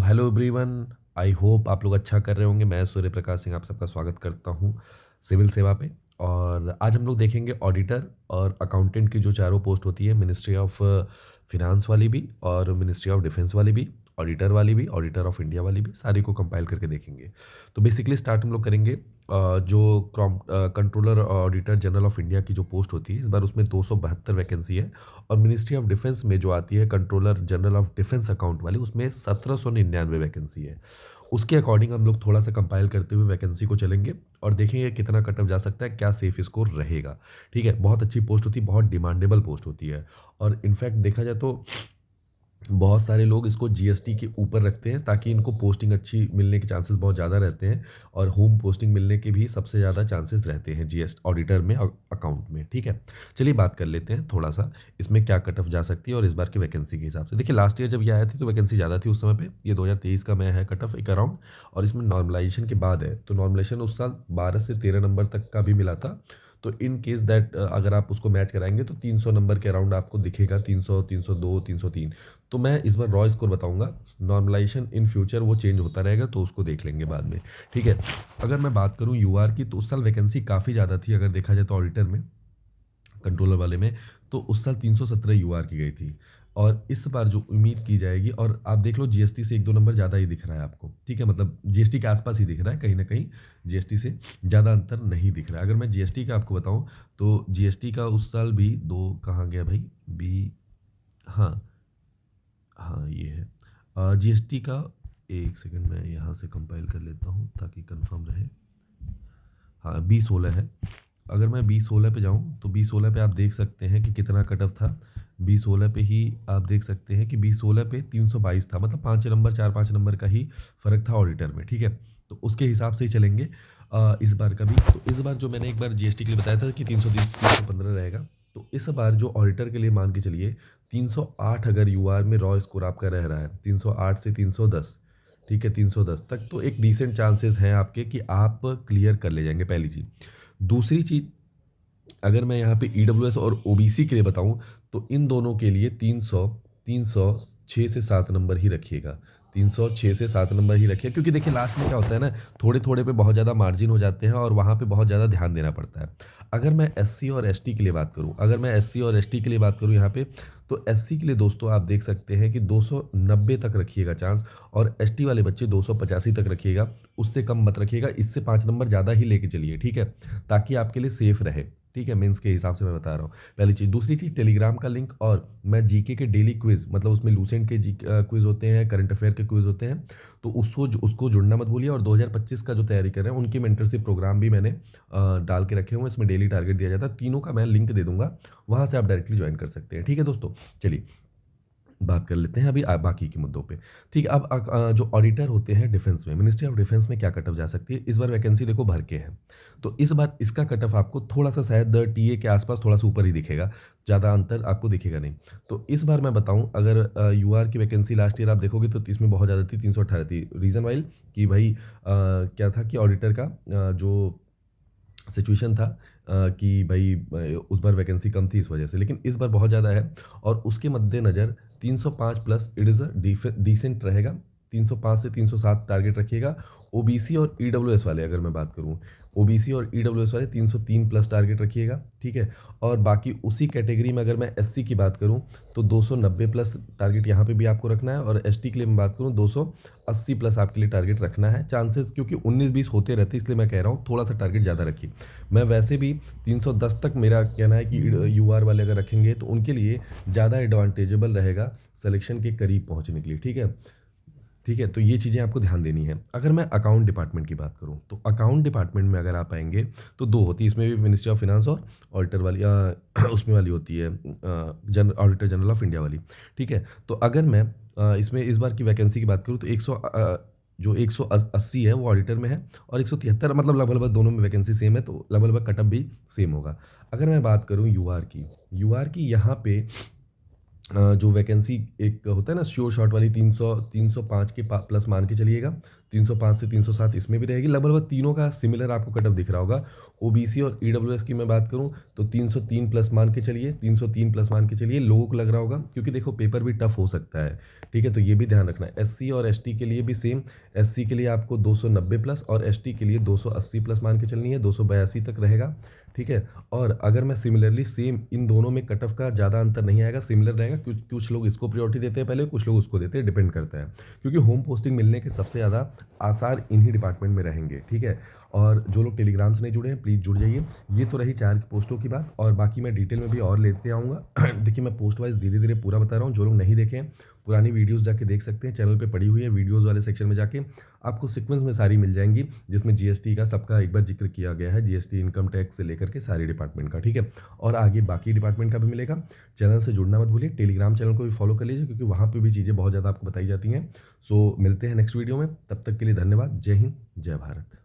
Hello everyone. I hope आप लोग अच्छा कर रहे होंगे। मैं सूर्य प्रकाश सिंह आप सबका स्वागत करता हूँ सिविल सेवा पे। और आज हम लोग देखेंगे ऑडिटर और अकाउंटेंट की जो चारों पोस्ट होती है, मिनिस्ट्री ऑफ फिनांस वाली भी और मिनिस्ट्री ऑफ डिफेंस वाली भी, ऑडिटर वाली भी, ऑडिटर ऑफ इंडिया वाली भी, सारी को कंपाइल करके देखेंगे। तो बेसिकली स्टार्ट हम लोग करेंगे जो controller auditor general of India की जो पोस्ट होती है, इस बार उसमें 272 वैकेंसी है। और मिनिस्ट्री ऑफ डिफेंस में जो आती है controller general of defence account वाली, उसमें 1799 वैकेंसी है। उसके अकॉर्डिंग हम लोग थोड़ा सा कंपाइल करते हुए वैकेंसी को चलेंगे और देखेंगे कितना कटअप जा सकता है, क्या सेफ स्कोर रहेगा। ठीक है, बहुत अच्छी पोस्ट होती है, बहुत डिमांडेबल पोस्ट होती है। और इनफैक्ट देखा जाए तो बहुत सारे लोग इसको जीएसटी के ऊपर रखते हैं ताकि इनको पोस्टिंग अच्छी मिलने के चांसेस बहुत ज़्यादा रहते हैं। और होम पोस्टिंग मिलने के भी सबसे ज़्यादा चांसेस रहते हैं जीएस ऑडिटर में और अकाउंट में। ठीक है, चलिए बात कर लेते हैं थोड़ा सा इसमें क्या कट ऑफ जा सकती है और इस बार की वैकेंसी के हिसाब से। देखिए, लास्ट ईयर जब ये आया थी तो वैकेंसी ज़्यादा थी उस समय पे। ये 2023 का मैं है कट ऑफ एक अराउंड। और इसमें नॉर्मलाइजेशन के बाद है, तो नॉर्मलाइजेशन उस साल 12 से 13 नंबर तक का भी मिला था। तो इन केस दैट अगर आप उसको मैच कराएंगे तो 300 नंबर के अराउंड आपको दिखेगा, 300, 302, 303। तो मैं इस बार रॉ स्कोर बताऊंगा। नॉर्मलाइजेशन इन फ्यूचर वो चेंज होता रहेगा, तो उसको देख लेंगे बाद में। ठीक है, अगर मैं बात करूं यूआर की, तो उस साल वैकेंसी काफ़ी ज़्यादा थी अगर देखा जाए तो ऑडिटर में, कंट्रोलर वाले में। तो उस साल 317 यूआर की गई थी। और इस बार जो उम्मीद की जाएगी, और आप देख लो जीएसटी से एक दो नंबर ज़्यादा ही दिख रहा है आपको। ठीक है, मतलब जीएसटी के आसपास ही दिख रहा है, कहीं ना कहीं जीएसटी से ज़्यादा अंतर नहीं दिख रहा है। अगर मैं जीएसटी का आपको बताऊं तो जीएसटी का उस साल भी दो कहाँ गया भाई बी, हाँ, हाँ ये है जीएसटी का। एक सेकंड मैं यहाँ से कंपाइल कर लेता हूँ ताकि कंफर्म रहे। हाँ, B16 है। अगर मैं B16 पे जाऊँ तो B16 पे आप देख सकते हैं कि कितना कट ऑफ था। B16 पे ही आप देख सकते हैं कि B16 पे 322 था, मतलब 5 नंबर, 4-5 नंबर का ही फ़र्क था ऑडिटर में। ठीक है, तो उसके हिसाब से ही चलेंगे इस बार का भी। तो इस बार जो मैंने एक बार जीएसटी के लिए बताया था कि 330 315 रहेगा, तो इस बार जो ऑडिटर के लिए मान के चलिए 308 अगर यूआर में रॉ स्कोर आपका रह रहा है, 308 से 310। ठीक है, 310 तक तो एक डिसेंट चांसेस हैं आपके कि आप क्लियर कर ले जाएंगे, पहली चीज़। दूसरी चीज़, अगर मैं यहाँ पे ईडब्ल्यूएस और ओबीसी के लिए बताऊँ तो इन दोनों के लिए 306 से 7 नंबर ही रखिएगा। 306 से 7 नंबर ही रखिए, क्योंकि देखिए लास्ट में क्या होता है ना, थोड़े थोड़े पे बहुत ज़्यादा मार्जिन हो जाते हैं और वहाँ पे बहुत ज़्यादा ध्यान देना पड़ता है। अगर मैं एससी और एसटी के लिए बात करूँ, अगर मैं एससी और एसटी के लिए बात करूँ यहाँ पे, तो एससी के लिए दोस्तों आप देख सकते हैं कि 290 तक रखिएगा चांस। और एसटी वाले बच्चे 285 तक रखिएगा, उससे कम मत रखिएगा। इससे 5 नंबर ज़्यादा ही लेके चलिए, ठीक है, ताकि आपके लिए सेफ रहे। ठीक है, मेंस के हिसाब से मैं बता रहा हूँ, पहली चीज़। दूसरी चीज़, टेलीग्राम का लिंक, और मैं जीके के डेली क्विज, मतलब उसमें लूसेंट के जी क्विज होते हैं, करंट अफेयर के क्विज होते हैं, तो उसको जुड़ना मत भूलिए। और 2025 का जो तैयारी कर रहे हैं उनकी मेंटरशिप प्रोग्राम भी मैंने डाल के रखे हुए हैं। इसमें डेली टारगेट दिया जाता है, तीनों का मैं लिंक दे दूंगा, वहाँ से आप डायरेक्टली ज्वाइन कर सकते हैं। ठीक है दोस्तों, चलिए बात कर लेते हैं अभी बाकी के मुद्दों पे। ठीक है, अब जो ऑडिटर होते हैं डिफेंस में, मिनिस्ट्री ऑफ डिफेंस में क्या कट ऑफ जा सकती है। इस बार वैकेंसी देखो भर के है, तो इस बार इसका कट ऑफ आपको थोड़ा सा शायद टीए के आसपास थोड़ा सा ऊपर ही दिखेगा, ज़्यादा अंतर आपको दिखेगा नहीं। तो इस बार मैं बताऊं, अगर यूआर की वैकेंसी लास्ट ईयर आप देखोगे तो इसमें बहुत ज़्यादा थी, 318 थी। रीज़न वाइल कि भाई क्या था कि ऑडिटर का जो सिचुएशन था कि भाई उस बार वैकेंसी कम थी इस वजह से, लेकिन इस बार बहुत ज़्यादा है। और उसके मद्देनज़र 305 plus it is a decent रहेगा। 305 से 307 टारगेट रखिएगा। ओबीसी और ईडब्ल्यूएस वाले अगर मैं बात करूं, ओबीसी और ईडब्ल्यूएस वाले 303 प्लस टारगेट रखिएगा। ठीक है, और बाकी उसी कैटेगरी में अगर मैं एससी की बात करूं तो 290 प्लस टारगेट यहाँ पे भी आपको रखना है। और एसटी के लिए मैं बात करूं 280 प्लस आपके लिए टारगेट रखना है। चांसेस क्योंकि 19-20 होते रहते, इसलिए मैं कह रहा हूँ थोड़ा सा टारगेट ज़्यादा रखिए। मैं वैसे भी 310 तक मेरा कहना है कि यूआर वाले अगर रखेंगे तो उनके लिए ज़्यादा एडवांटेजेबल रहेगा सिलेक्शन के करीब पहुंचने के लिए। ठीक है, ठीक है, तो ये चीज़ें आपको ध्यान देनी है। अगर मैं अकाउंट डिपार्टमेंट की बात करूं तो अकाउंट डिपार्टमेंट में अगर आप आएंगे तो दो होती है, इसमें भी मिनिस्ट्री ऑफ फिनांस और ऑडिटर वाली उसमें वाली होती है, ऑडिटर जनरल ऑफ इंडिया वाली। ठीक है, तो अगर मैं इसमें इस बार की वैकेंसी की बात करूं तो जो 180 है वो ऑडिटर में है, और 173, मतलब लगभग लगभग दोनों में वैकेंसी सेम है, तो लगभग लगभग कटअप भी सेम होगा। अगर मैं बात करूं यूआर की, यूआर की यहाँ पे जो वैकेंसी एक होता है ना श्योर शॉट वाली 305 के प्लस मान के चलिएगा। 305 से 307 इसमें भी रहेगी। लगभग लगभग तीनों का सिमिलर आपको कट ऑफ दिख रहा होगा। ओबीसी और ईडब्ल्यूएस की मैं बात करूं तो 303 प्लस मान के चलिए, 303 प्लस मान के चलिए। लोगों को लग रहा होगा क्योंकि देखो पेपर भी टफ हो सकता है। ठीक है, तो ये भी ध्यान रखना है। एससी और एसटी के लिए भी सेम। एससी के लिए आपको 290 प्लस और एसटी के लिए 280 प्लस मान के चलनी है, 282 तक रहेगा। ठीक है, और अगर मैं सिमिलरली सेम इन दोनों में कट ऑफ का ज़्यादा अंतर नहीं आएगा, सिमिलर रहेगा। कुछ कुछ लोग इसको प्रायोरिटी देते हैं पहले, कुछ लोग उसको देते हैं, डिपेंड करता है। क्योंकि होम पोस्टिंग मिलने के सबसे ज़्यादा आसार इन्हीं डिपार्टमेंट में रहेंगे। ठीक है, और जो लोग टेलीग्राम से नहीं जुड़े हैं प्लीज़ जुड़ जाइए। ये तो रही 4 की पोस्टों की बात, और बाकी मैं डिटेल में भी और लेते आऊँगा। देखिए मैं पोस्ट वाइज़ धीरे-धीरे पूरा बता रहा हूँ। जो लोग नहीं देखे हैं, पुरानी वीडियोज़ जाके देख सकते हैं, चैनल पे पड़ी हुई है, वीडियोज़ वाले सेक्शन में जाके आपको सीक्वेंस में सारी मिल जाएँगी, जिसमें जीएसटी का सबका एक बार ज़िक्र किया गया है, जीएसटी, इनकम टैक्स से लेकर के सारे डिपार्टमेंट का। ठीक है, और आगे बाकी डिपार्टमेंट का भी मिलेगा। चैनल से जुड़ना मत भूलिए, टेलीग्राम चैनल को भी फॉलो कर लीजिए, क्योंकि वहाँ पे भी चीज़ें बहुत ज़्यादा आपको बताई जाती हैं। सो मिलते हैं नेक्स्ट वीडियो में, तब तक के लिए धन्यवाद। जय हिंद, जय भारत।